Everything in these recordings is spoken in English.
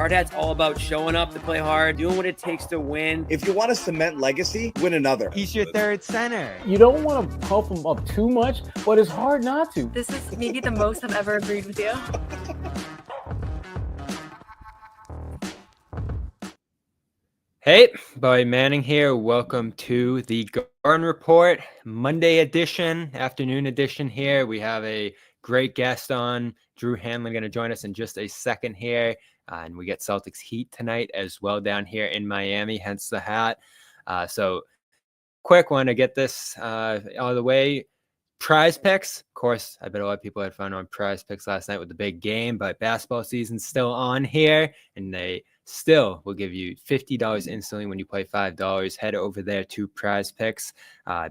Hard Hat's all about showing up to play hard, doing what it takes to win. If you want to cement legacy, win another. He's your third center. You don't want to pump him up too much, but it's hard not to. This is maybe the most I've ever agreed with you. Hey, Boy Manning here. Welcome to the Garden Report, Monday edition, afternoon edition here. We have a great guest on, Drew Hanlen, going to join us in just a second here. And we get Celtics Heat tonight as well down here in Miami, hence the hat. So quick one to get this out of the way. Prize picks. Of course, I bet a lot of people had fun on prize picks last night with the big game, but basketball season's still on here, and they still will give you $50 instantly when you play $5. Head over there to Prize Picks.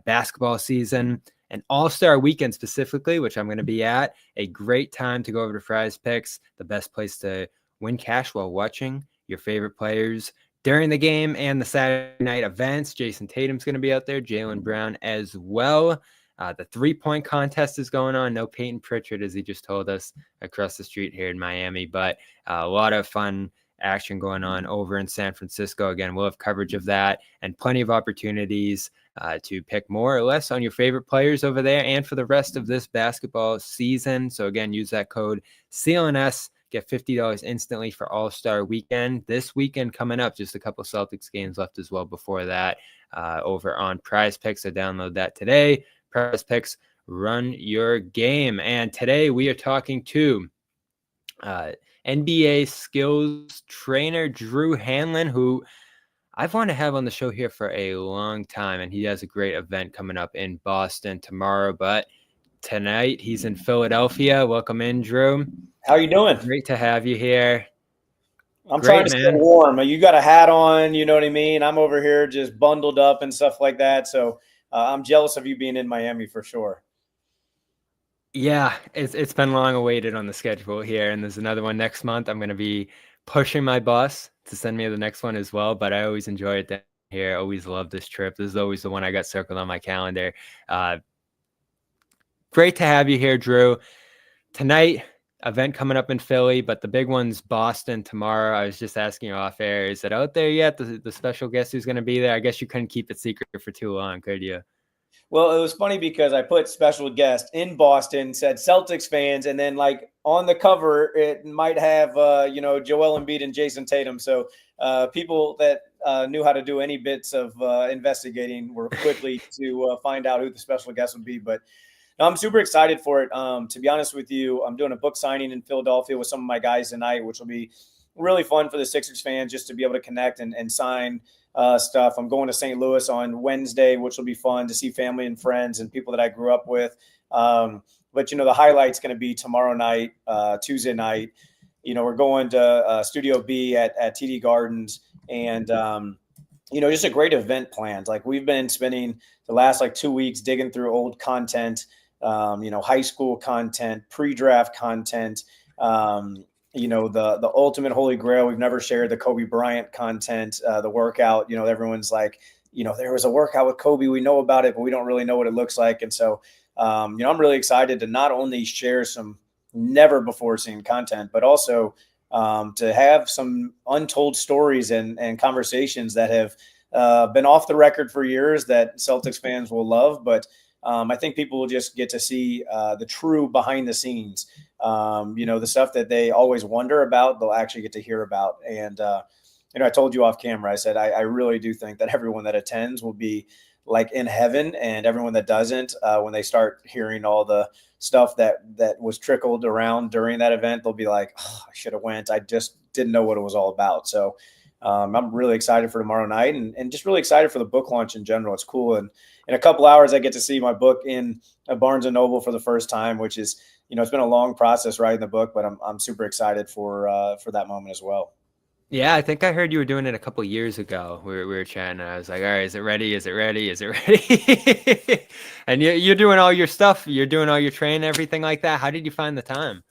Basketball season and All-Star weekend specifically, which I'm going to be at. A great time to go over to Prize Picks, the best place to win cash while watching your favorite players during the game and the Saturday night events. Jayson Tatum's going to be out there, Jaylen Brown as well. The three-point contest is going on. No Peyton Pritchard, as he just told us, across the street here in Miami, but a lot of fun action going on over in San Francisco. Again, we'll have coverage of that and plenty of opportunities to pick more or less on your favorite players over there and for the rest of this basketball season. So again, use that code CLNS, get $50 instantly for All-Star weekend. This weekend coming up, just a couple Celtics games left as well before that over on Prize Picks. So download that today. Prize Picks, run your game. And today we are talking to NBA skills trainer Drew Hanlen, who I've wanted to have on the show here for a long time, and he has a great event coming up in Boston tomorrow, but tonight he's in Philadelphia. Welcome in, Drew. How you doing? Great to have you here. I'm trying to stay warm. You got a hat on, you know what I mean? I'm over here just bundled up and stuff like that, so I'm jealous of you being in Miami for sure. Yeah, it's been long awaited on the schedule here, and there's another one next month. I'm going to be pushing my boss to send me the next one as well, but I always enjoy it down here. Always love this trip. This is always the one I got circled on my calendar. Great to have you here, Drew. Tonight, event coming up in Philly, but the big one's Boston tomorrow. I was just asking you off air, is it out there yet, the special guest who's going to be there? I guess you couldn't keep it secret for too long, could you? Well, it was funny because I put special guest in Boston, said Celtics fans, and then like on the cover, it might have, Joel Embiid and Jayson Tatum. So people that knew how to do any bits of investigating were quickly to find out who the special guest would be. But no, I'm super excited for it. To be honest with you, I'm doing a book signing in Philadelphia with some of my guys tonight, which will be really fun for the Sixers fans just to be able to connect and sign stuff. I'm going to St. Louis on Wednesday, which will be fun to see family and friends and people that I grew up with. But, the highlight's going to be tomorrow night, Tuesday night. We're going to Studio B at TD Gardens and, just a great event planned. Like we've been spending the last 2 weeks digging through old content, high school content, pre-draft content, the ultimate holy grail. We've never shared the Kobe Bryant content, the workout, everyone's like, there was a workout with Kobe. We know about it, but we don't really know what it looks like. And so, I'm really excited to not only share some never before seen content, but also to have some untold stories and conversations that have been off the record for years that Celtics fans will love. But I think people will just get to see the true behind the scenes, the stuff that they always wonder about, they'll actually get to hear about. And, I told you off camera, I said, I really do think that everyone that attends will be like in heaven, and everyone that doesn't, when they start hearing all the stuff that was trickled around during that event, they'll be like, oh, I should have went. I just didn't know what it was all about. So I'm really excited for tomorrow night and just really excited for the book launch in general. It's cool. And in a couple hours, I get to see my book in a Barnes & Noble for the first time, which is, it's been a long process writing the book, but I'm super excited for that moment as well. Yeah, I think I heard you were doing it a couple years ago. We were chatting. And I was like, all right, is it ready? Is it ready? Is it ready? And you're doing all your stuff. You're doing all your training, everything like that. How did you find the time?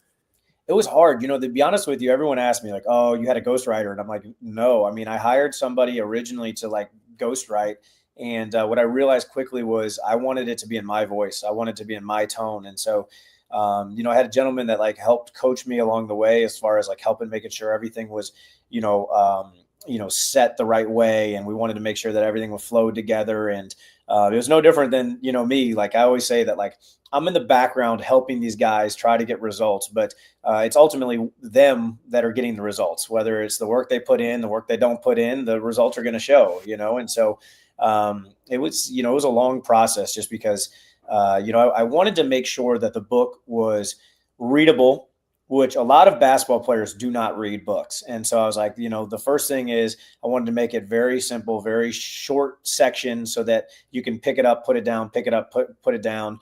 It was hard. To be honest with you, everyone asked me like, oh, you had a ghostwriter. And I'm like, no. I mean, I hired somebody originally to ghostwrite. And what I realized quickly was I wanted it to be in my voice. I wanted it to be in my tone. And so I had a gentleman that like helped coach me along the way as far as like helping making sure everything was, set the right way. And we wanted to make sure that everything would flow together. And it was no different than, me. Like I always say that like I'm in the background helping these guys try to get results, but it's ultimately them that are getting the results, whether it's the work they put in, the work they don't put in, the results are going to show, And so it was a long process just because, I wanted to make sure that the book was readable, which a lot of basketball players do not read books. And so I was like, the first thing is I wanted to make it very simple, very short section so that you can pick it up, put it down, pick it up, put it down.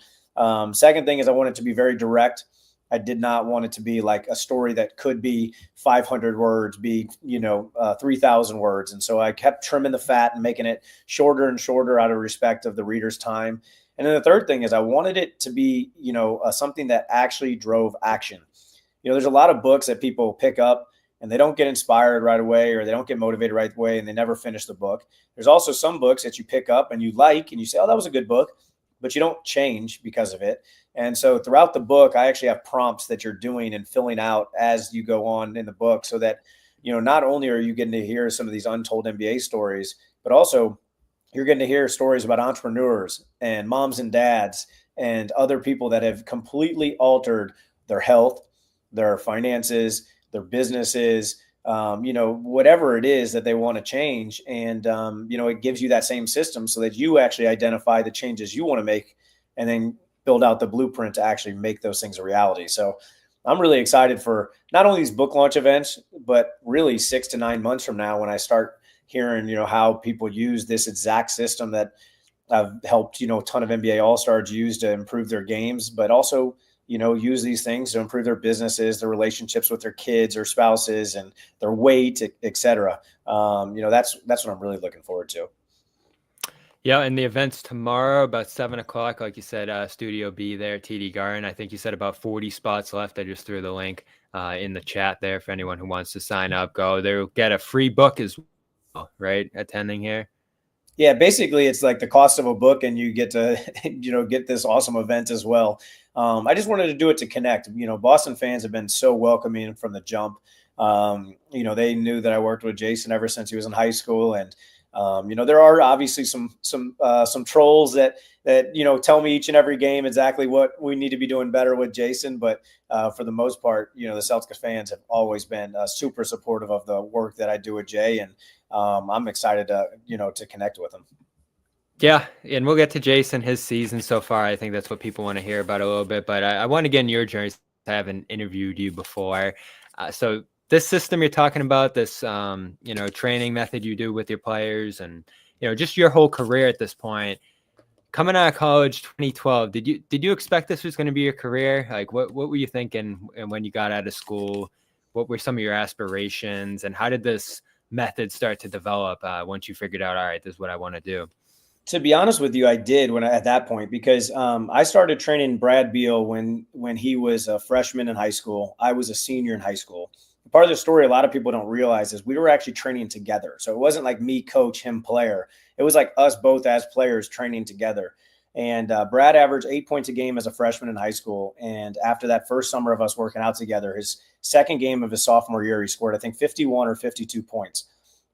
Second thing is I wanted it to be very direct. I did not want it to be like a story that could be 500 words, be, 3,000 words. And so I kept trimming the fat and making it shorter and shorter out of respect of the reader's time. And then the third thing is I wanted it to be, something that actually drove action. There's a lot of books that people pick up and they don't get inspired right away, or they don't get motivated right away, and they never finish the book. There's also some books that you pick up and you like, and you say, oh, that was a good book, but you don't change because of it. And so throughout the book, I actually have prompts that you're doing and filling out as you go on in the book so that, not only are you getting to hear some of these untold NBA stories, but also you're getting to hear stories about entrepreneurs and moms and dads and other people that have completely altered their health, their finances, their businesses, whatever it is that they want to change. And, it gives you that same system so that you actually identify the changes you want to make and then build out the blueprint to actually make those things a reality. So I'm really excited for not only these book launch events, but really 6 to 9 months from now when I start hearing, how people use this exact system that I've helped, a ton of NBA All-Stars use to improve their games, but also use these things to improve their businesses, their relationships with their kids or spouses, and their weight, et cetera. That's what I'm really looking forward to. Yeah, and the event's tomorrow about 7:00, like you said, Studio B there, TD Garden. I think you said about 40 spots left. I just threw the link in the chat there for anyone who wants to sign up. Go. They'll get a free book as well, right? Attending here. Yeah, basically it's like the cost of a book, and you get to, get this awesome event as well. I just wanted to do it to connect. Boston fans have been so welcoming from the jump. They knew that I worked with Jayson ever since he was in high school, and there are obviously some trolls that tell me each and every game exactly what we need to be doing better with Jayson. But for the most part, the Celtics fans have always been super supportive of the work that I do with Jay, and I'm excited to connect with him. Yeah, and we'll get to Jayson, his season so far. I think that's what people want to hear about a little bit. But I want to get in your journey. I haven't interviewed you before. So this system you're talking about, this, training method you do with your players and, just your whole career at this point, coming out of college, 2012, did you expect this was going to be your career? Like, what were you thinking when you got out of school? What were some of your aspirations, and how did this method start to develop once you figured out, all right, this is what I want to do? To be honest with you, I did at that point, because I started training Brad Beal when he was a freshman in high school. I was a senior in high school. Part of the story a lot of people don't realize is we were actually training together. So it wasn't like me coach, him player. It was like us both as players training together. And Brad averaged 8 points a game as a freshman in high school. And after that first summer of us working out together, his second game of his sophomore year, he scored, I think, 51 or 52 points.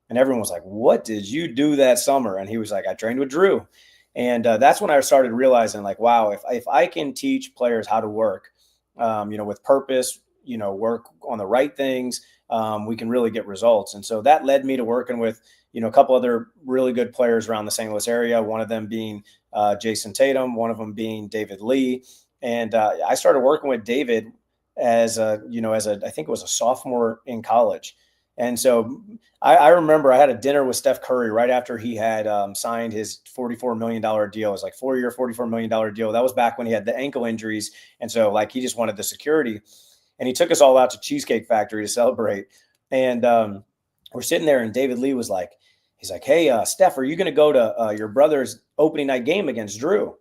And everyone was like, what did you do that summer? And he was like, I trained with Drew. And that's when I started realizing, like, wow, if I can teach players how to work, with purpose, work on the right things, we can really get results. And so that led me to working with, a couple other really good players around the St. Louis area, one of them being Jayson Tatum, one of them being David Lee. And I started working with David I think it was a sophomore in college. And so I remember I had a dinner with Steph Curry right after he had signed his $44 million deal. It was like 4-year, $44 million deal. That was back when he had the ankle injuries. And so like he just wanted the security. And he took us all out to Cheesecake Factory to celebrate. And we're sitting there, and David Lee was like, he's like, hey, Steph, are you going to go to your brother's opening night game against Drew?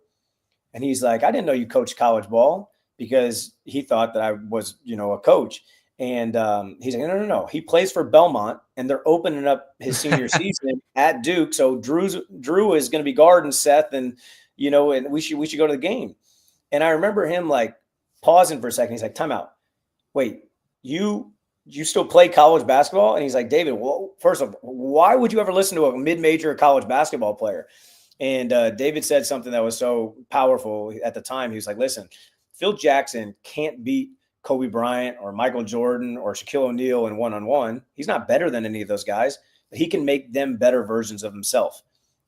And he's like, I didn't know you coached college ball, because he thought that I was, a coach. And he's like, no. He plays for Belmont, and they're opening up his senior season at Duke. So Drew is going to be guarding Seth, and and we should go to the game. And I remember him like pausing for a second. He's like, time out. Wait, you still play college basketball? And he's like, David, well, first of all, why would you ever listen to a mid-major college basketball player? And David said something that was so powerful at the time. He was like, listen, Phil Jackson can't beat Kobe Bryant or Michael Jordan or Shaquille O'Neal in one-on-one. He's not better than any of those guys, but he can make them better versions of himself.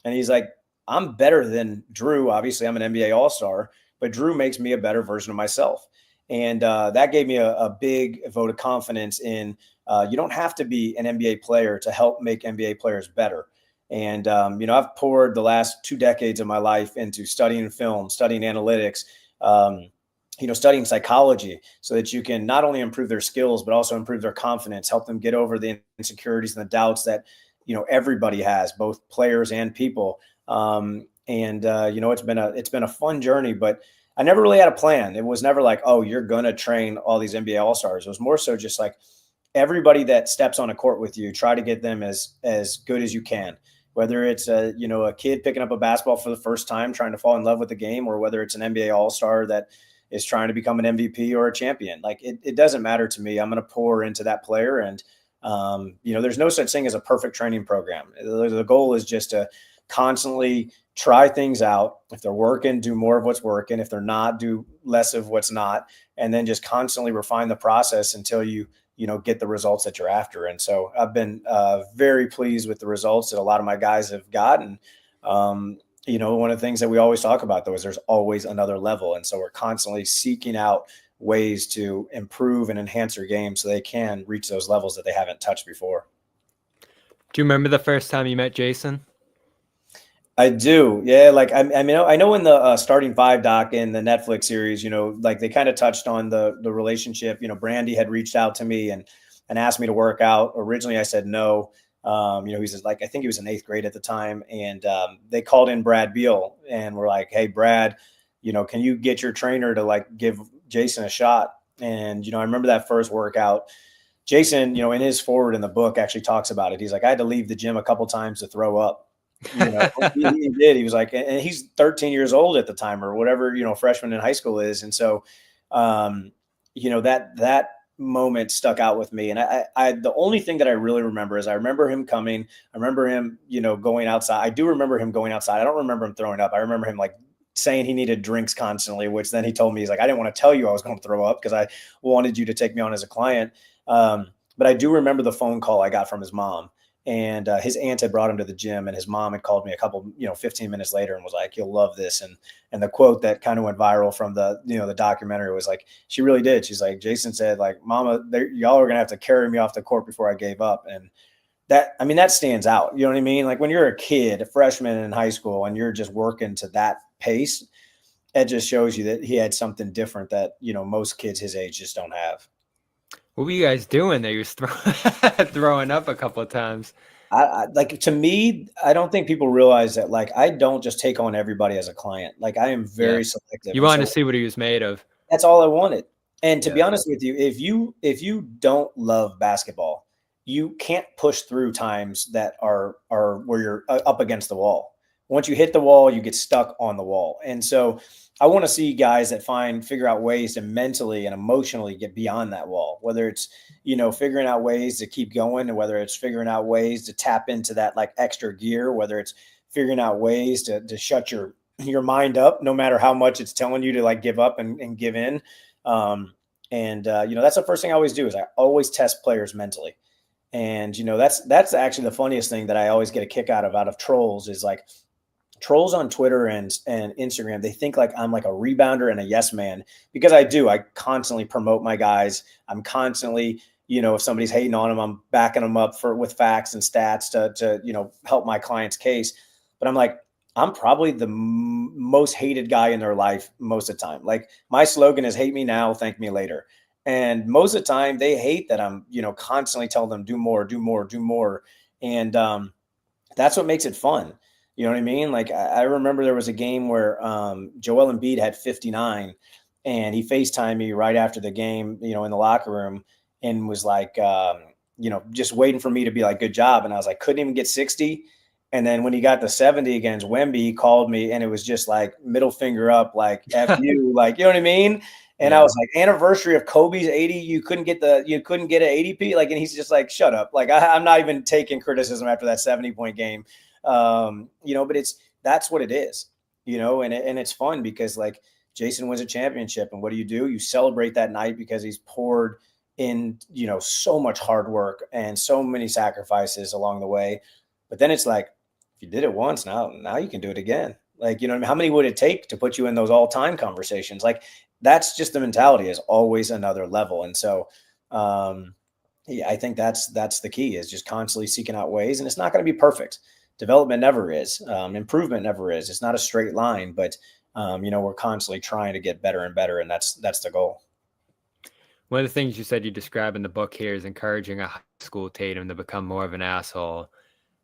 And he's like, I'm better than Drew. Obviously, I'm an NBA All-Star, but Drew makes me a better version of myself. And that gave me a big vote of confidence in you don't have to be an NBA player to help make NBA players better. And, I've poured the last 2 decades of my life into studying film, studying analytics, studying psychology so that you can not only improve their skills, but also improve their confidence, help them get over the insecurities and the doubts that, everybody has, both players and people. It's been a fun journey, but I never really had a plan. It was never like, oh, you're going to train all these NBA All-Stars. It was more so just like everybody that steps on a court with you, try to get them as good as you can. Whether it's a kid picking up a basketball for the first time, trying to fall in love with the game, or whether it's an NBA All-Star that is trying to become an MVP or a champion. Like it doesn't matter to me. I'm going to pour into that player. And, there's no such thing as a perfect training program. The goal is just to constantly try things out. If they're working, do more of what's working. If they're not, do less of what's not. And then just constantly refine the process until you get the results that you're after. And so I've been very pleased with the results that a lot of my guys have gotten. One of the things that we always talk about, though, is there's always another level. And so we're constantly seeking out ways to improve and enhance their game so they can reach those levels that they haven't touched before. Do you remember the first time you met Jayson? I do. Yeah. Like, I know in the Starting Five doc in the Netflix series, like they kind of touched on the relationship. Brandy had reached out to me and asked me to work out. Originally I said no. He's like, I think he was in 8th grade at the time. And they called in Brad Beal and were like, hey, Brad, can you get your trainer to like give Jayson a shot? And, I remember that first workout. Jayson, in his forward in the book actually talks about it. He's like, I had to leave the gym a couple times to throw up. He did. He was like, and he's 13 years old at the time or whatever, freshman in high school is. And so, that moment stuck out with me. And I the only thing that I really remember is I remember him coming. I remember him, going outside. I do remember him going outside. I don't remember him throwing up. I remember him like saying he needed drinks constantly, which then he told me, he's like, I didn't want to tell you I was going to throw up because I wanted you to take me on as a client. But I do remember the phone call I got from his mom. And his aunt had brought him to the gym, and his mom had called me a couple, 15 minutes later and was like, you'll love this. And the quote that kind of went viral from the documentary was like, she really did. She's like, Jayson said, like, Mama, y'all are going to have to carry me off the court before I gave up. And that stands out. You know what I mean? Like when you're a kid, a freshman in high school, and you're just working to that pace, it just shows you that he had something different that, most kids his age just don't have. What were you guys doing there? You were throwing up a couple of times. To me, I don't think people realize that, like, I don't just take on everybody as a client. Like, I am very selective. You wanted to see what he was made of. That's all I wanted. And to be honest with you, if you don't love basketball, you can't push through times that are where you're up against the wall. Once you hit the wall, you get stuck on the wall. And so I want to see guys that figure out ways to mentally and emotionally get beyond that wall, whether it's, figuring out ways to keep going, and whether it's figuring out ways to tap into that like extra gear, whether it's figuring out ways to shut your mind up, no matter how much it's telling you to like give up and give in. That's the first thing I always do is I always test players mentally. And, that's actually the funniest thing that I always get a kick out of trolls is like, trolls on Twitter and Instagram, they think like I'm like a rebounder and a yes man, because I do. I constantly promote my guys. I'm constantly, if somebody's hating on them, I'm backing them up with facts and stats to help my client's case. But I'm like, I'm probably the most hated guy in their life most of the time. Like my slogan is hate me now, thank me later. And most of the time they hate that I'm, constantly telling them do more, do more, do more. And that's what makes it fun. You know what I mean? Like I remember there was a game where Joel Embiid had 59 and he FaceTimed me right after the game, in the locker room, and was like, just waiting for me to be like, good job. And I was like, couldn't even get 60. And then when he got the 70 against Wemby, he called me and it was just like middle finger up, like F you, like, you know what I mean? And I was like, anniversary of Kobe's 80, you couldn't get an ADP. Like, and he's just like, shut up. Like, I'm not even taking criticism after that 70-point game. But that's what it is, and it's fun because like Jayson wins a championship, and what do? You celebrate that night because he's poured in, so much hard work and so many sacrifices along the way. But then it's like, if you did it once, now you can do it again. Like, how many would it take to put you in those all-time conversations? Like, that's just the mentality, is always another level. And so, I think that's the key, is just constantly seeking out ways. And it's not going to be perfect. Development never is. Improvement never is. It's not a straight line, but we're constantly trying to get better and better, and that's the goal. One of the things you said you describe in the book here is encouraging a high school Tatum to become more of an asshole.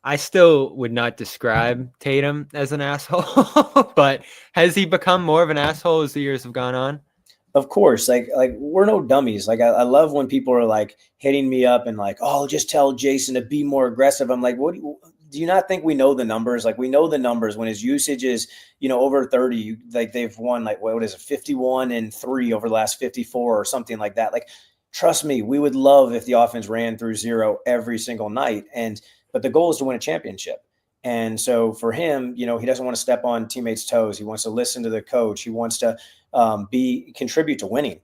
I still would not describe Tatum as an asshole, but has he become more of an asshole as the years have gone on? Of course, like we're no dummies. Like I love when people are like hitting me up and like, oh, just tell Jayson to be more aggressive. I'm like, do you not think we know the numbers? Like, we know the numbers when his usage is, over 30, like they've won like, what is it, 51-3 over the last 54 or something like that. Like, trust me, we would love if the offense ran through 0 every single night. But the goal is to win a championship. And so for him, he doesn't want to step on teammates' toes. He wants to listen to the coach. He wants to contribute to winning.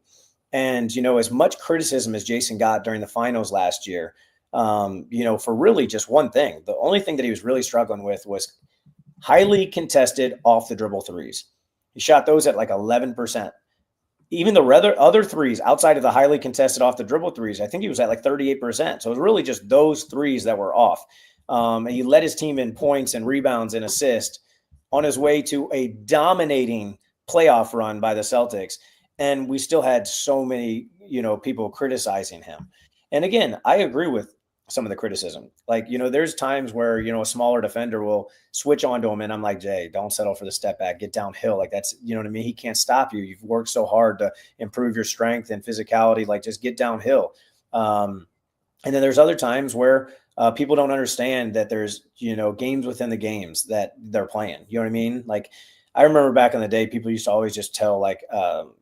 And, as much criticism as Jayson got during the finals last year, for really just one thing, the only thing that he was really struggling with was highly contested off the dribble threes. He shot those at like 11%. Even the other threes outside of the highly contested off the dribble threes, I think he was at like 38%. So it was really just those threes that were off. And he led his team in points and rebounds and assists on his way to a dominating playoff run by the Celtics. And we still had so many, people criticizing him. And again, I agree with some of the criticism. Like, there's times where, a smaller defender will switch onto him. And I'm like, Jay, don't settle for the step back, get downhill. Like, that's, what I mean? He can't stop you. You've worked so hard to improve your strength and physicality. Like, just get downhill. And then there's other times where people don't understand that there's, games within the games that they're playing. You know what I mean? Like, I remember back in the day, people used to always just tell like,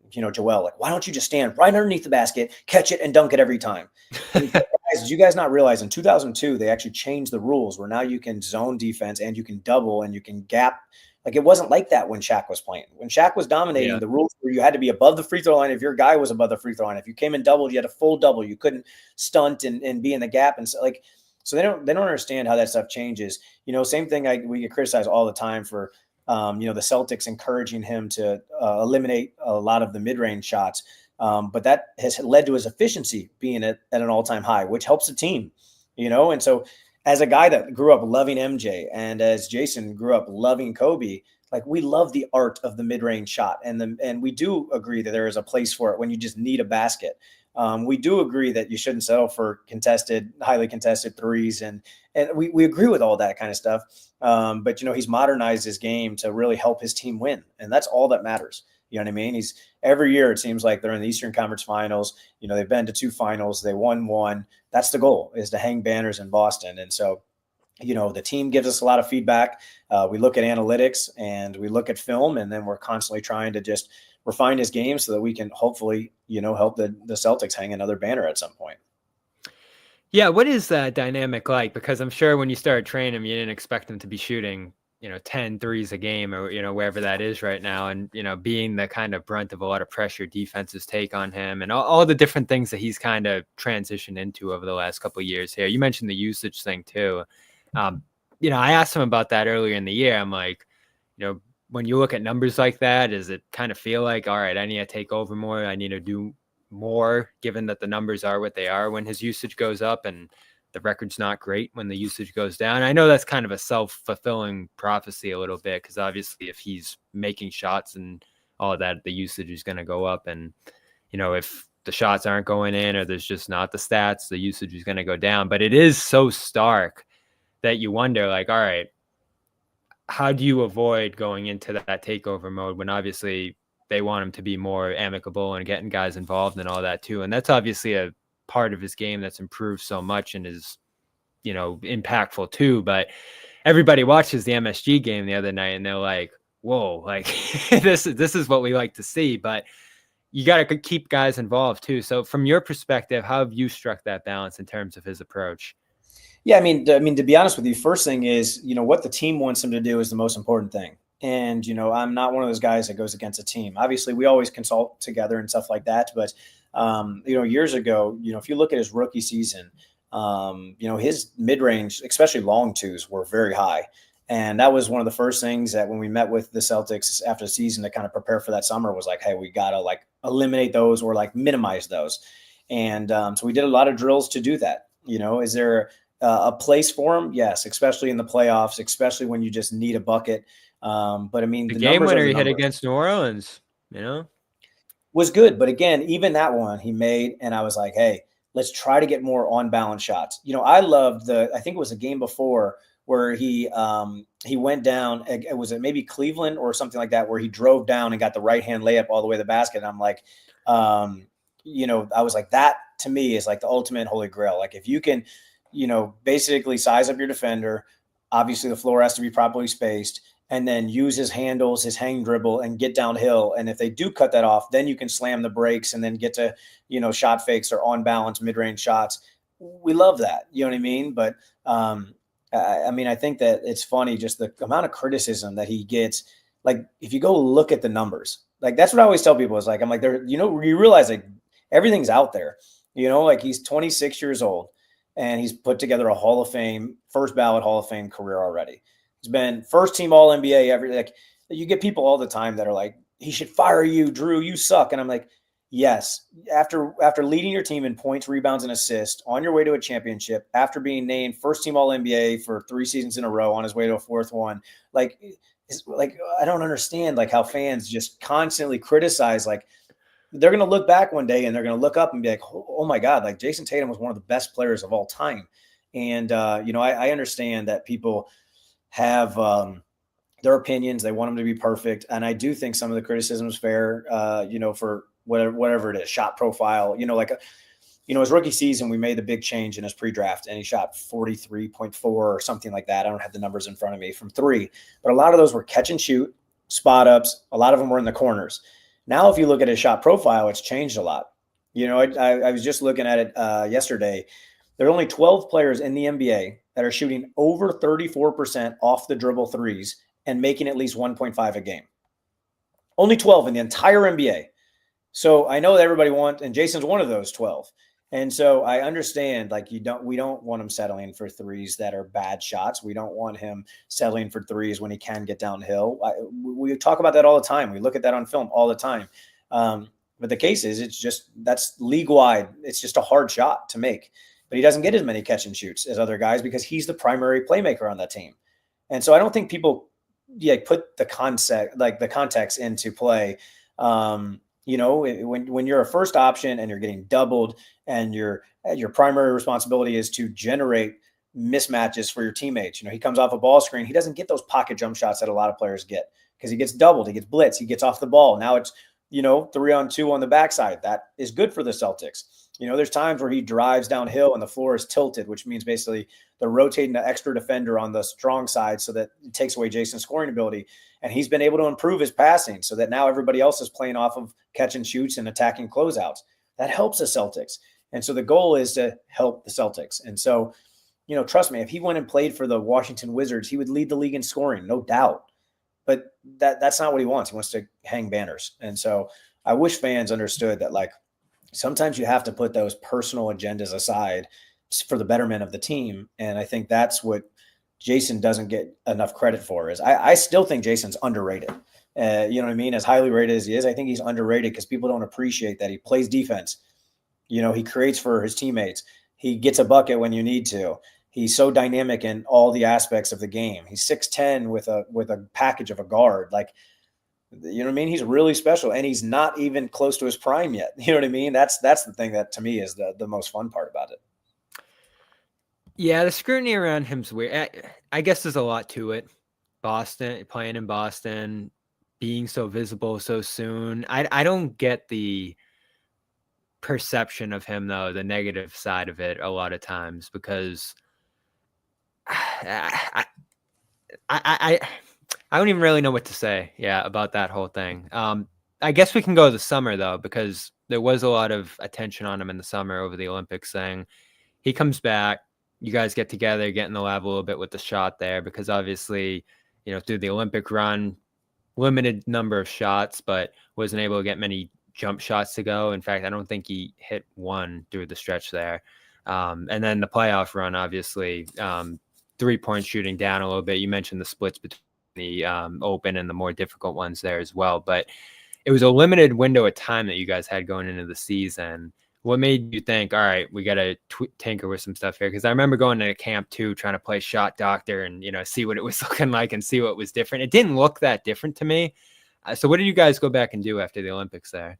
Joel, like, why don't you just stand right underneath the basket, catch it and dunk it every time? Did you guys not realize in 2002, they actually changed the rules where now you can zone defense and you can double and you can gap. Like, it wasn't like that when Shaq was playing. When Shaq was dominating, the rules were you had to be above the free throw line if your guy was above the free throw line. If you came in doubled, you had a full double. You couldn't stunt and be in the gap. And so they don't understand how that stuff changes. Same thing we get criticized all the time for, the Celtics encouraging him to eliminate a lot of the mid-range shots. But that has led to his efficiency being at an all-time high, which helps the team, And so as a guy that grew up loving MJ and as Jayson grew up loving Kobe, like, we love the art of the mid-range shot. And we do agree that there is a place for it when you just need a basket. We do agree that you shouldn't settle for highly contested threes. And we agree with all that kind of stuff. But, he's modernized his game to really help his team win. And that's all that matters. You know what I mean? He's every year, it seems like they're in the Eastern Conference Finals. They've been to 2 finals. They won 1. That's the goal, is to hang banners in Boston. And so, the team gives us a lot of feedback. We look at analytics and we look at film, and then we're constantly trying to just refine his game so that we can hopefully, help the Celtics hang another banner at some point. Yeah. What is that dynamic like? Because I'm sure when you started training him, you didn't expect him to be shooting, 10 threes a game or, wherever that is right now. And, being the kind of brunt of a lot of pressure defenses take on him and all the different things that he's kind of transitioned into over the last couple of years here. You mentioned the usage thing too. I asked him about that earlier in the year. I'm like, when you look at numbers like that, does it kind of feel like, all right, I need to take over more. I need to do more, given that the numbers are what they are when his usage goes up and the record's not great when the usage goes down. I know that's kind of a self-fulfilling prophecy a little bit, because obviously if he's making shots and all of that, the usage is going to go up. And, if the shots aren't going in or there's just not the stats, the usage is going to go down. But it is so stark that you wonder, like, all right, how do you avoid going into that takeover mode when obviously they want him to be more amicable and getting guys involved and all that too? And that's obviously a part of his game that's improved so much and is, impactful too. But everybody watches the MSG game the other night and they're like, whoa, like this is what we like to see. But, you got to keep guys involved too. So from your perspective, how have you struck that balance in terms of his approach? Yeah, I mean, to be honest with you, first thing is, what the team wants him to do is the most important thing. And, I'm not one of those guys that goes against a team. Obviously, we always consult together and stuff like that. But, years ago, if you look at his rookie season, his mid-range, especially long twos, were very high. And that was one of the first things that when we met with the Celtics after the season to kind of prepare for that summer was like, hey, we got to like eliminate those or like minimize those. And so we did a lot of drills to do that. Is there a place for him? Yes, especially in the playoffs, especially when you just need a bucket. But I mean, the game winner he hit against New Orleans, was good. But again, even that one he made, and I was like, hey, let's try to get more on balance shots. I loved I think it was a game before where he went down. Was it maybe Cleveland or something like that, where he drove down and got the right hand layup all the way to the basket. And I'm like, I was like, that to me is like the ultimate holy grail. Like if you can, basically size up your defender, obviously the floor has to be properly spaced, and then use his handles, his hang dribble, and get downhill. And if they do cut that off, then you can slam the brakes and then get to, shot fakes or on balance mid-range shots. We love that. You know what I mean? But I think that it's funny just the amount of criticism that he gets. Like if you go look at the numbers, like that's what I always tell people is like, I'm like, you realize like everything's out there, like he's 26 years old and he's put together a Hall of Fame, first ballot Hall of Fame career already. He's been first team All NBA. Like you get people all the time that are like, he should fire you, Drew, you suck. And I'm like, yes, after leading your team in points, rebounds, and assists on your way to a championship, after being named first team All NBA for 3 seasons in a row on his way to a 4th one, like I don't understand like how fans just constantly criticize. Like they're going to look back one day and they're going to look up and be like, oh my God, like Jayson Tatum was one of the best players of all time. And I understand that people have their opinions. They want them to be perfect. And I do think some of the criticism is fair, for whatever it is, shot profile, his rookie season, we made the big change in his pre-draft and he shot 43.4 or something like that. I don't have the numbers in front of me from 3, but a lot of those were catch and shoot, spot ups. A lot of them were in the corners. Now, if you look at his shot profile, it's changed a lot. I was just looking at it yesterday. There are only 12 players in the NBA that are shooting over 34% off the dribble threes and making at least 1.5 a game. Only 12 in the entire NBA. So I know that everybody wants, and Jason's one of those 12. And so I understand, like we don't want him settling for threes that are bad shots. We don't want him settling for threes when he can get downhill. We talk about that all the time. We look at that on film all the time. But the case is, that's league wide. It's just a hard shot to make. But he doesn't get as many catch and shoots as other guys because he's the primary playmaker on that team. And so I don't think people put the context into play. When you're a first option and you're getting doubled and your primary responsibility is to generate mismatches for your teammates. He comes off a ball screen. He doesn't get those pocket jump shots that a lot of players get because he gets doubled. He gets blitzed. He gets off the ball. Now it's, 3-on-2 on the backside. That is good for the Celtics. There's times where he drives downhill and the floor is tilted, which means basically they're rotating the extra defender on the strong side so that it takes away Jason's scoring ability. And he's been able to improve his passing so that now everybody else is playing off of catch and shoots and attacking closeouts. That helps the Celtics. And so the goal is to help the Celtics. And so, trust me, if he went and played for the Washington Wizards, he would lead the league in scoring, no doubt. But that's not what he wants. He wants to hang banners. And so I wish fans understood that, like, sometimes you have to put those personal agendas aside for the betterment of the team. And I think that's what Jayson doesn't get enough credit for. Is I still think Jason's underrated. You know what I mean? As highly rated as he is, I think he's underrated because people don't appreciate that he plays defense. He creates for his teammates. He gets a bucket when you need to. He's so dynamic in all the aspects of the game. He's 6'10" with a package of a guard. Like, you know what I mean? He's really special, and he's not even close to his prime yet. You know what I mean? That's the thing that to me is the most fun part about it. Yeah, the scrutiny around him's weird. I guess there's a lot to it. Playing in Boston, being so visible so soon. I don't get the perception of him, though, the negative side of it a lot of times, because I don't even really know what to say, about that whole thing. I guess we can go to the summer though, because there was a lot of attention on him in the summer over the Olympics thing. He comes back, you guys get together, get in the lab a little bit with the shot there, because obviously, through the Olympic run, limited number of shots, but wasn't able to get many jump shots to go. In fact, I don't think he hit one through the stretch there. And then the playoff run, obviously, 3-point shooting down a little bit. You mentioned the splits between the open and the more difficult ones there as well. But it was a limited window of time that you guys had going into the season. What made you think, all right, we got to tinker with some stuff here? Because I remember going to camp too, trying to play shot doctor and, see what it was looking like and see what was different. It didn't look that different to me. So what did you guys go back and do after the Olympics there?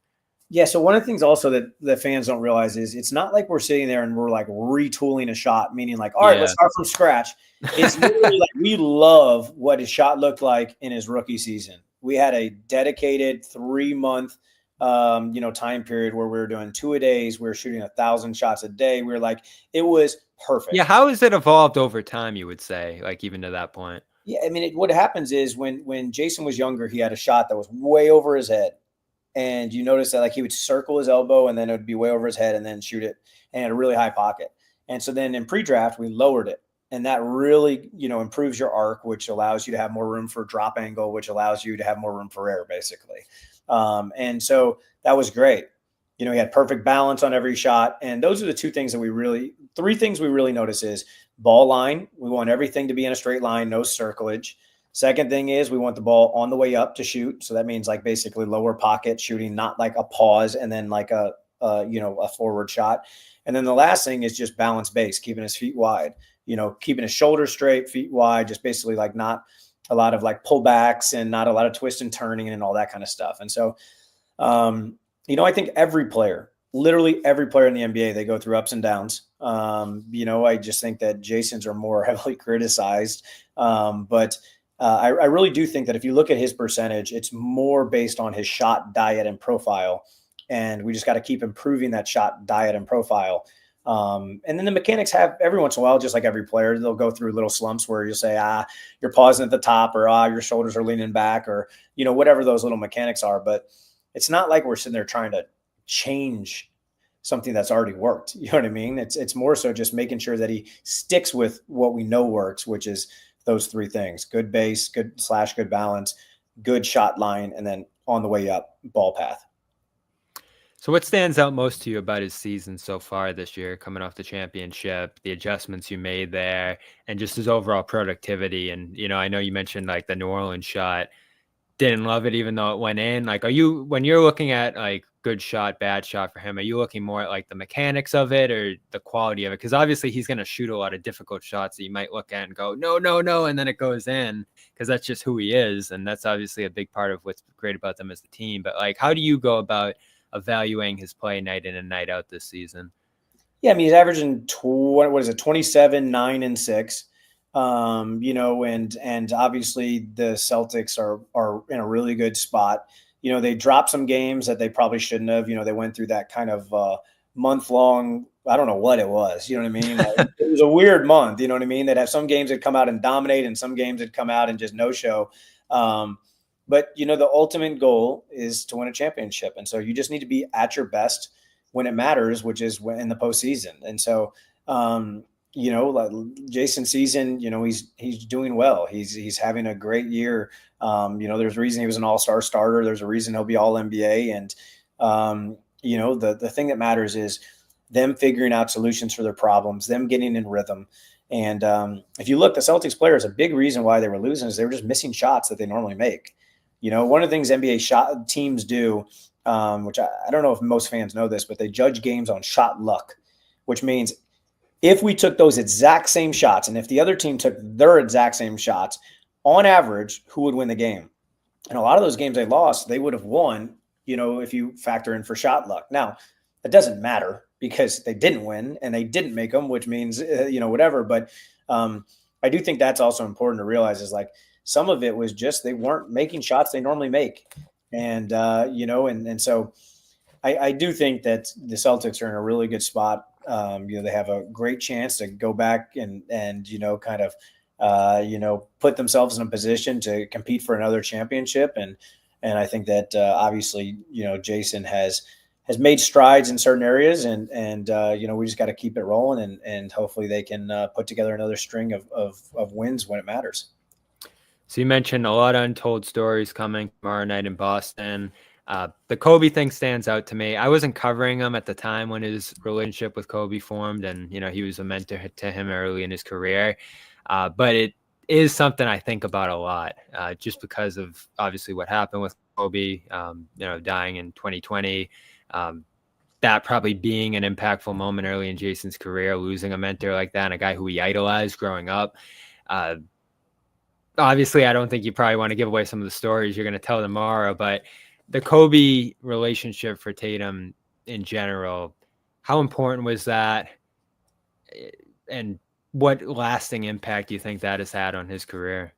Yeah. So one of the things also that the fans don't realize is it's not like we're sitting there and we're like retooling a shot, meaning like, all right, let's start from scratch. It's literally like we love what his shot looked like in his rookie season. We had a dedicated 3-month time period where we were doing 2-a-days. We were shooting 1,000 shots a day. We were like, it was perfect. Yeah. How has it evolved over time, you would say, like even to that point? Yeah. I mean, what happens is when Jayson was younger, he had a shot that was way over his head. And you notice that like he would circle his elbow and then it would be way over his head and then shoot it and had a really high pocket. And so then in pre-draft, we lowered it. And that really, improves your arc, which allows you to have more room for drop angle, which allows you to have more room for air, basically. And so that was great. He had perfect balance on every shot. And those are the three things we really notice is ball line. We want everything to be in a straight line, no circlage. Second thing is we want the ball on the way up to shoot. So that means like basically lower pocket shooting, not like a pause and then like a forward shot. And then the last thing is just balance base, keeping his feet wide, keeping his shoulders straight, feet wide, just basically like not a lot of like pullbacks and not a lot of twist and turning and all that kind of stuff. And so, I think literally every player in the NBA, they go through ups and downs. I just think that Jayson's are more heavily criticized. But I really do think that if you look at his percentage, it's more based on his shot diet and profile. And we just got to keep improving that shot diet and profile. And then the mechanics have every once in a while, just like every player, they'll go through little slumps where you'll say, you're pausing at the top or your shoulders are leaning back or, whatever those little mechanics are. But it's not like we're sitting there trying to change something that's already worked. You know what I mean? It's more so just making sure that he sticks with what we know works, which is those three things: good base, good balance, good shot line, and then on the way up, ball path. So what stands out most to you about his season so far this year, coming off the championship, the adjustments you made there, and just his overall productivity? And, I know you mentioned like the New Orleans shot, didn't love it even though it went in. Like, when you're looking at like good shot, bad shot for him, are you looking more at like the mechanics of it or the quality of it? Because obviously he's going to shoot a lot of difficult shots that you might look at and go, no, and then it goes in, because that's just who he is. And that's obviously a big part of what's great about them as a team. But like, how do you go about evaluating his play night in and night out this season? Yeah, I mean, he's averaging 27, 9, and 6. And obviously the Celtics are in a really good spot. They dropped some games that they probably shouldn't have. They went through that kind of month-long, I don't know what it was. You know what I mean? It was a weird month. You know what I mean? They'd have some games that come out and dominate and some games that come out and just no show. But, the ultimate goal is to win a championship. And so you just need to be at your best when it matters, which is in the postseason. And so, like Jayson's season, he's doing well. He's having a great year. There's a reason he was an all-star starter. There's a reason he'll be all NBA. And, the thing that matters is them figuring out solutions for their problems, them getting in rhythm. And if you look, the Celtics players, a big reason why they were losing is they were just missing shots that they normally make. One of the things NBA shot teams do, which I don't know if most fans know this, but they judge games on shot luck, which means if we took those exact same shots and if the other team took their exact same shots, on average, who would win the game? And a lot of those games they lost, they would have won, if you factor in for shot luck. Now, it doesn't matter because they didn't win and they didn't make them, which means, whatever. But I do think that's also important to realize is like some of it was just they weren't making shots they normally make. And, and so I do think that the Celtics are in a really good spot. They have a great chance to go back and kind of, put themselves in a position to compete for another championship. And I think that obviously, Jayson has made strides in certain areas, and we just got to keep it rolling, and hopefully they can put together another string of wins when it matters. So you mentioned a lot of untold stories coming tomorrow night in Boston. The Kobe thing stands out to me. I wasn't covering him at the time when his relationship with Kobe formed, and he was a mentor to him early in his career. But it is something I think about a lot, just because of obviously what happened with Kobe, dying in 2020. That probably being an impactful moment early in Jayson's career, losing a mentor like that, and a guy who he idolized growing up. Obviously, I don't think you probably want to give away some of the stories you're going to tell tomorrow, but the Kobe relationship for Tatum in general, how important was that? And what lasting impact do you think that has had on his career?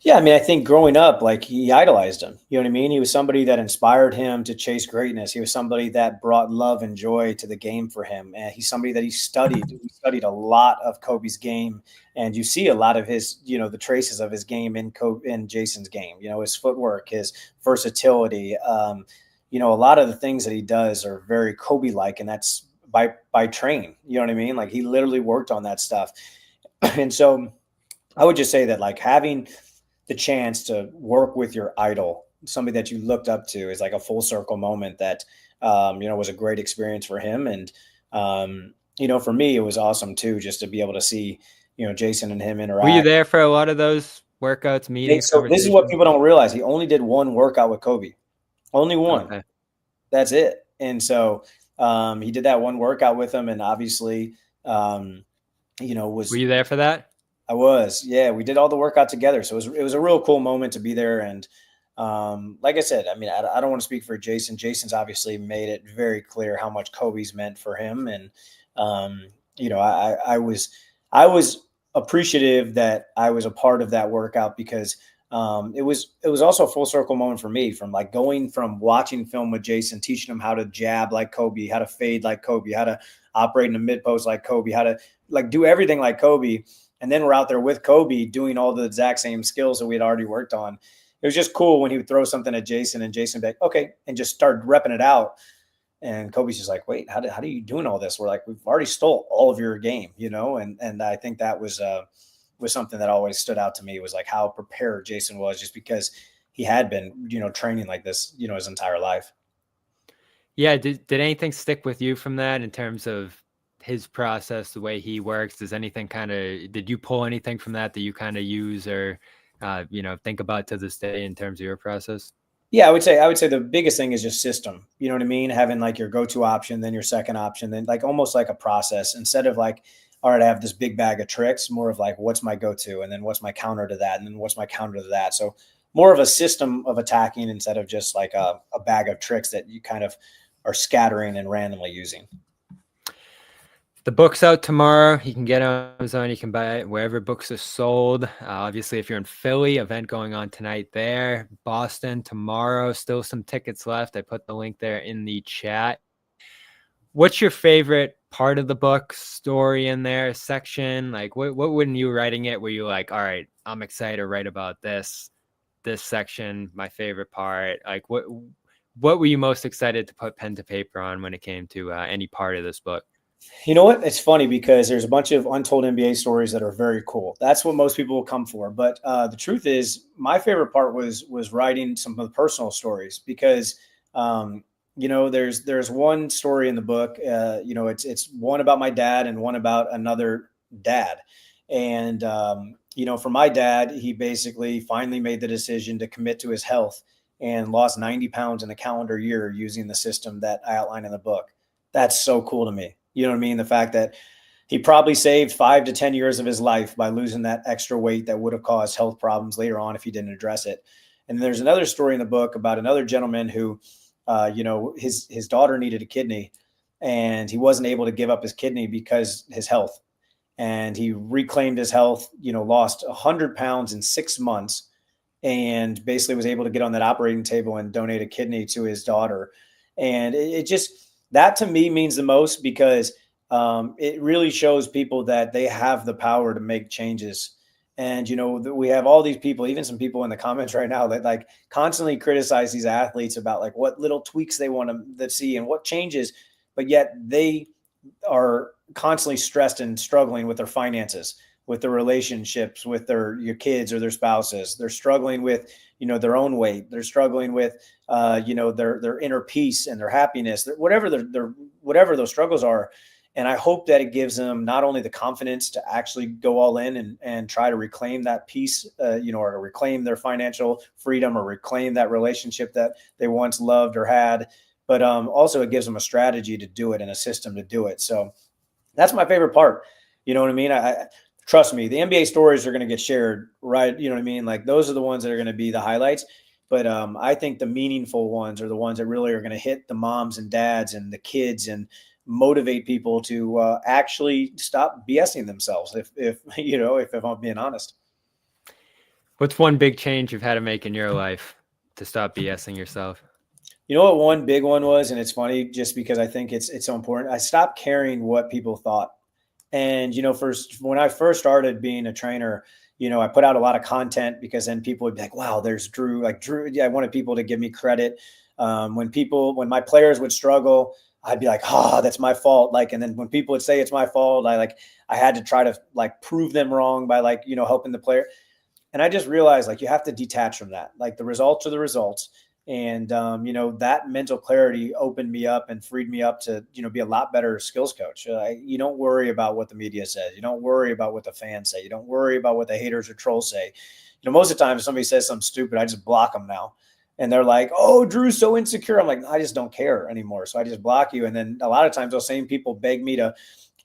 Yeah, I mean, I think growing up, like, he idolized him. You know what I mean? He was somebody that inspired him to chase greatness. He was somebody that brought love and joy to the game for him. And he's somebody that he studied. He studied a lot of Kobe's game, and you see a lot of his, the traces of his game in Jayson's game. His footwork, his versatility. A lot of the things that he does are very Kobe-like, and that's by train. You know what I mean? Like, he literally worked on that stuff, and so I would just say that, like, having the chance to work with your idol, somebody that you looked up to, is like a full circle moment that, was a great experience for him. And, for me, it was awesome too, just to be able to see, Jayson and him interact. Were you there for a lot of those workouts, meetings? So this is what people don't realize. He only did one workout with Kobe, only one. Okay. That's it. And so he did that one workout with him, and obviously, were you there for that? I was, yeah. We did all the workout together, so it was a real cool moment to be there. And like I said, I mean, I don't want to speak for Jayson. Jayson's obviously made it very clear how much Kobe's meant for him, and I was appreciative that I was a part of that workout, because it was also a full circle moment for me, from like going from watching film with Jayson, teaching him how to jab like Kobe, how to fade like Kobe, how to operate in the mid post like Kobe, how to like do everything like Kobe. And then we're out there with Kobe doing all the exact same skills that we had already worked on. It was just cool when he would throw something at Jayson, and Jayson would be like, okay, and just start repping it out. And Kobe's just like, wait, how are you doing all this? We're like, we've already stole all of your game, and I think that was something that always stood out to me, was like how prepared Jayson was, just because he had been, training like this, his entire life. Yeah. Did anything stick with you from that in terms of his process, the way he works? Did you pull anything from that you kind of use or, think about to this day in terms of your process? Yeah, I would say the biggest thing is just system. You know what I mean? Having like your go-to option, then your second option, then like almost like a process, instead of like, all right, I have this big bag of tricks, more of like, what's my go-to? And then what's my counter to that? And then what's my counter to that? So more of a system of attacking, instead of just like a bag of tricks that you kind of are scattering and randomly using. The book's out tomorrow. You can get it on Amazon. You can buy it wherever books are sold. Obviously, if you're in Philly, event going on tonight there. Boston tomorrow. Still some tickets left. I put the link there in the chat. What's your favorite part of the book? Story in there, section? Like, what when you writing it were you like, all right, I'm excited to write about this section, my favorite part? Like, what were you most excited to put pen to paper on when it came to any part of this book? You know what? It's funny, because there's a bunch of untold NBA stories that are very cool. That's what most people will come for. But the truth is, my favorite part was writing some of the personal stories, because there's one story in the book. It's one about my dad and one about another dad. And for my dad, he basically finally made the decision to commit to his health and lost 90 pounds in a calendar year using the system that I outline in the book. That's so cool to me. You know what I mean? The fact that he probably saved 5 to 10 years of his life by losing that extra weight that would have caused health problems later on if he didn't address it. And there's another story in the book about another gentleman who, his daughter needed a kidney, and he wasn't able to give up his kidney because his health. And he reclaimed his health, lost 100 pounds in 6 months, and basically was able to get on that operating table and donate a kidney to his daughter. And it just, that to me means the most, because it really shows people that they have the power to make changes. And, we have all these people, even some people in the comments right now that like constantly criticize these athletes about like what little tweaks they want to see and what changes, but yet they are constantly stressed and struggling with their finances, with their relationships, with your kids or their spouses. They're struggling with, their own weight. They're struggling with, their inner peace and their happiness, whatever whatever those struggles are. And I hope that it gives them not only the confidence to actually go all in and try to reclaim that peace, or reclaim their financial freedom or reclaim that relationship that they once loved or had, but also it gives them a strategy to do it and a system to do it. So that's my favorite part. You know what I mean? I trust me, the NBA stories are going to get shared, right? You know what I mean? Like those are the ones that are going to be the highlights. But I think the meaningful ones are the ones that really are going to hit the moms and dads and the kids and motivate people to actually stop BSing themselves. If I'm being honest. What's one big change you've had to make in your life to stop BSing yourself? You know what one big one was, and it's funny just because I think it's so important. I stopped caring what people thought. And, when I first started being a trainer, I put out a lot of content because then people would be like, wow, there's Drew. Like Drew, yeah, I wanted people to give me credit. When my players would struggle, I'd be like, that's my fault. Like, and then when people would say it's my fault, I had to try to like prove them wrong by like, helping the player. And I just realized like, you have to detach from that. Like the results are the results. And, that mental clarity opened me up and freed me up to, be a lot better skills coach. You don't worry about what the media says. You don't worry about what the fans say. You don't worry about what the haters or trolls say. Most of the time if somebody says something stupid, I just block them now. And they're like, oh, Drew's so insecure. I'm like, I just don't care anymore. So I just block you. And then a lot of times those same people beg me to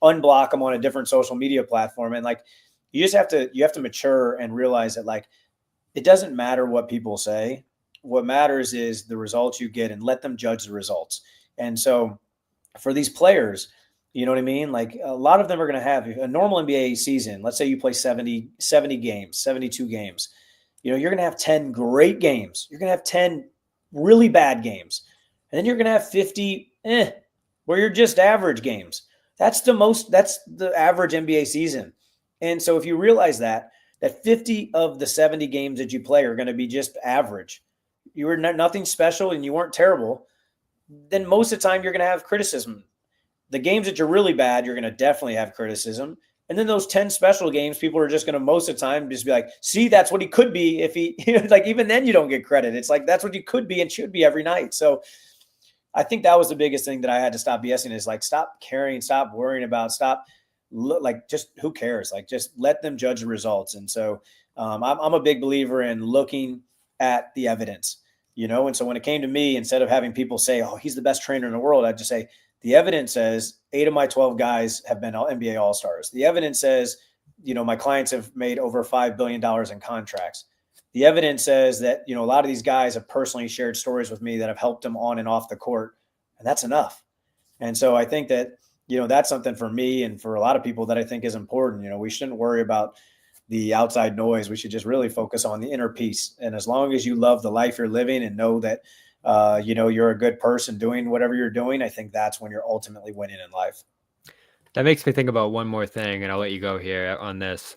unblock them on a different social media platform. And like, you have to mature and realize that like, it doesn't matter what people say. What matters is the results you get and let them judge the results. And so for these players, you know what I mean? Like a lot of them are going to have a normal NBA season. Let's say you play 70 games, 72 games. You're going to have 10 great games. You're going to have 10 really bad games. And then you're going to have 50 where you're just average games. That's the average NBA season. And so if you realize that 50 of the 70 games that you play are going to be just average, you were nothing special and you weren't terrible, then most of the time you're going to have criticism. The games that you're really bad, you're going to definitely have criticism. And then those 10 special games, people are just going to most of the time just be like, see, that's what he could be if he, like even then you don't get credit. It's like, that's what he could be and should be every night. So I think that was the biggest thing that I had to stop BSing is like, stop caring, stop worrying about, just who cares? Like, just let them judge the results. And so I'm a big believer in looking at the evidence, and so when it came to me, instead of having people say, oh, he's the best trainer in the world, I'd just say, the evidence says 8 of my 12 guys have been NBA All-Stars. The evidence says, my clients have made over $5 billion in contracts. The evidence says that, a lot of these guys have personally shared stories with me that have helped them on and off the court. And that's enough. And so I think that, that's something for me and for a lot of people that I think is important. We shouldn't worry about the outside noise. We should just really focus on the inner peace. And as long as you love the life you're living and know that, you're a good person doing whatever you're doing, I think that's when you're ultimately winning in life. That makes me think about one more thing, and I'll let you go here on this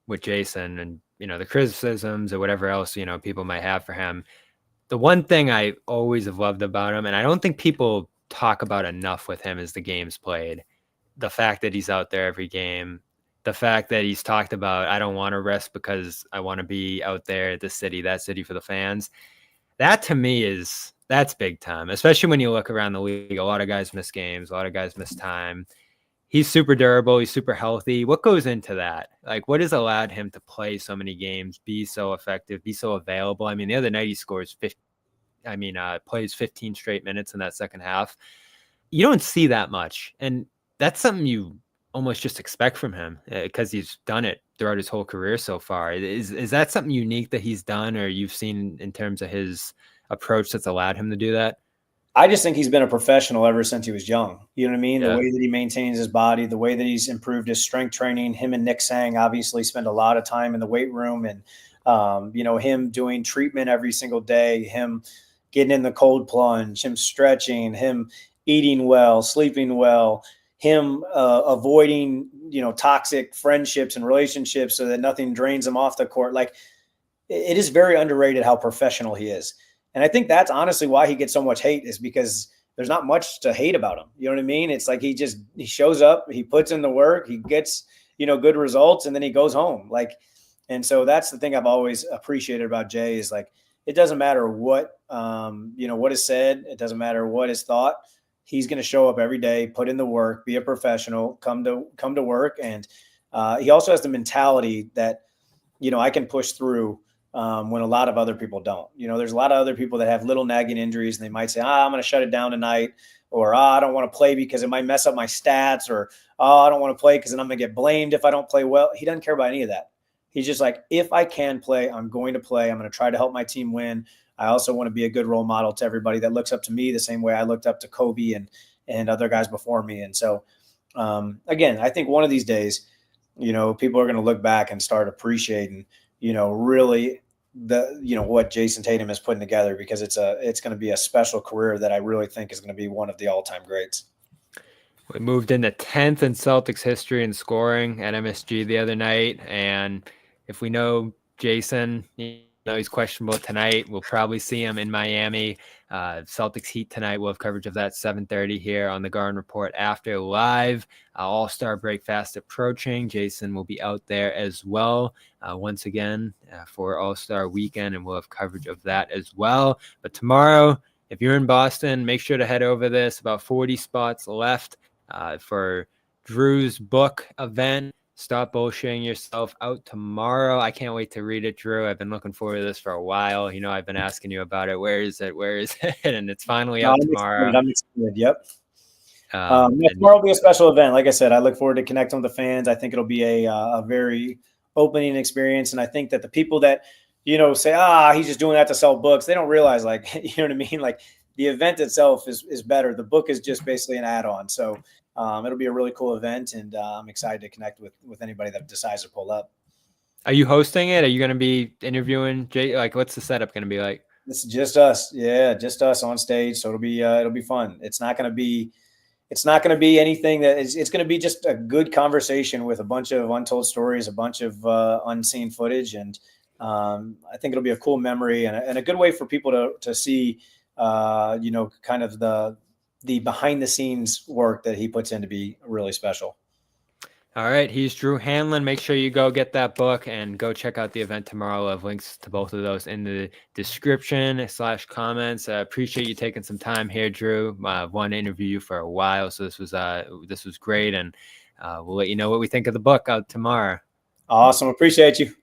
with Jayson and, the criticisms or whatever else, people might have for him. The one thing I always have loved about him, and I don't think people talk about enough with him, is the games played. The fact that he's out there every game, the fact that he's talked about, I don't want to rest because I want to be out there at this city, that city for the fans. That to me that's big time, especially when you look around the league. A lot of guys miss games. A lot of guys miss time. He's super durable. He's super healthy. What goes into that? Like, what has allowed him to play so many games, be so effective, be so available? I mean, the other night he scores plays 15 straight minutes in that second half. You don't see that much. And that's something you almost just expect from him because he's done it throughout his whole career so far. Is that something unique that he's done or you've seen in terms of his approach that's allowed him to do that? I just think he's been a professional ever since he was young. You know what I mean? Yeah. The way that he maintains his body, the way that he's improved his strength training. Him and Nick Sang obviously spend a lot of time in the weight room, and him doing treatment every single day, him getting in the cold plunge, him stretching, him eating well, sleeping well. him avoiding, toxic friendships and relationships so that nothing drains him off the court. Like, it is very underrated how professional he is. And I think that's honestly why he gets so much hate, is because there's not much to hate about him. You know what I mean? It's like he shows up, he puts in the work, he gets, good results, and then he goes home. Like, and so that's the thing I've always appreciated about Jay, is like, it doesn't matter what, what is said. It doesn't matter what is thought. He's going to show up every day, put in the work, be a professional, come to work. And he also has the mentality that, I can push through when a lot of other people don't. There's a lot of other people that have little nagging injuries, and they might say, I'm going to shut it down tonight, or I don't want to play because it might mess up my stats, or I don't want to play because then I'm going to get blamed if I don't play well. He doesn't care about any of that. He's just like, if I can play, I'm going to play. I'm going to try to help my team win. I also want to be a good role model to everybody that looks up to me the same way I looked up to Kobe and other guys before me. And so, again, I think one of these days, people are going to look back and start appreciating, really what Jayson Tatum is putting together, because it's going to be a special career that I really think is going to be one of the all-time greats. We moved into 10th in Celtics history in scoring at MSG the other night. And if we know Jayson, he's questionable tonight, we'll probably see him in Miami. Celtics Heat tonight. We'll have coverage of that 7:30 here on the Garden Report after live. All-Star break fast approaching. Jayson will be out there as well once again for All-Star weekend, and we'll have coverage of that as well. But tomorrow, if you're in Boston, make sure to head over this. About 40 spots left for Drew's book event. Stop bullshitting yourself out tomorrow. I can't wait to read it, Drew. I've been looking forward to this for a while. I've been asking you about it. Where is it? And it's finally out tomorrow. I'm excited. Yep. Tomorrow will be a special event. Like I said, I look forward to connecting with the fans. I think it'll be a very opening experience. And I think that the people that, say, he's just doing that to sell books, they don't realize, like, you know what I mean? Like, the event itself is better. The book is just basically an add-on. So it'll be a really cool event, and I'm excited to connect with anybody that decides to pull up. Are you hosting it? Are you going to be interviewing Jay? Like, what's the setup going to be like? It's just us. Yeah, just us on stage. So it'll be fun. It's not going to be anything that is. It's going to be just a good conversation with a bunch of untold stories, a bunch of unseen footage, and I think it'll be a cool memory and a good way for people to see, kind of the behind the scenes work that he puts in to be really special. All right. He's Drew Hanlen. Make sure you go get that book and go check out the event tomorrow. I'll have links to both of those in the description / comments. I appreciate you taking some time here, Drew. I wanted to interview you for a while, so this was great. And we'll let you know what we think of the book out tomorrow. Awesome. Appreciate you.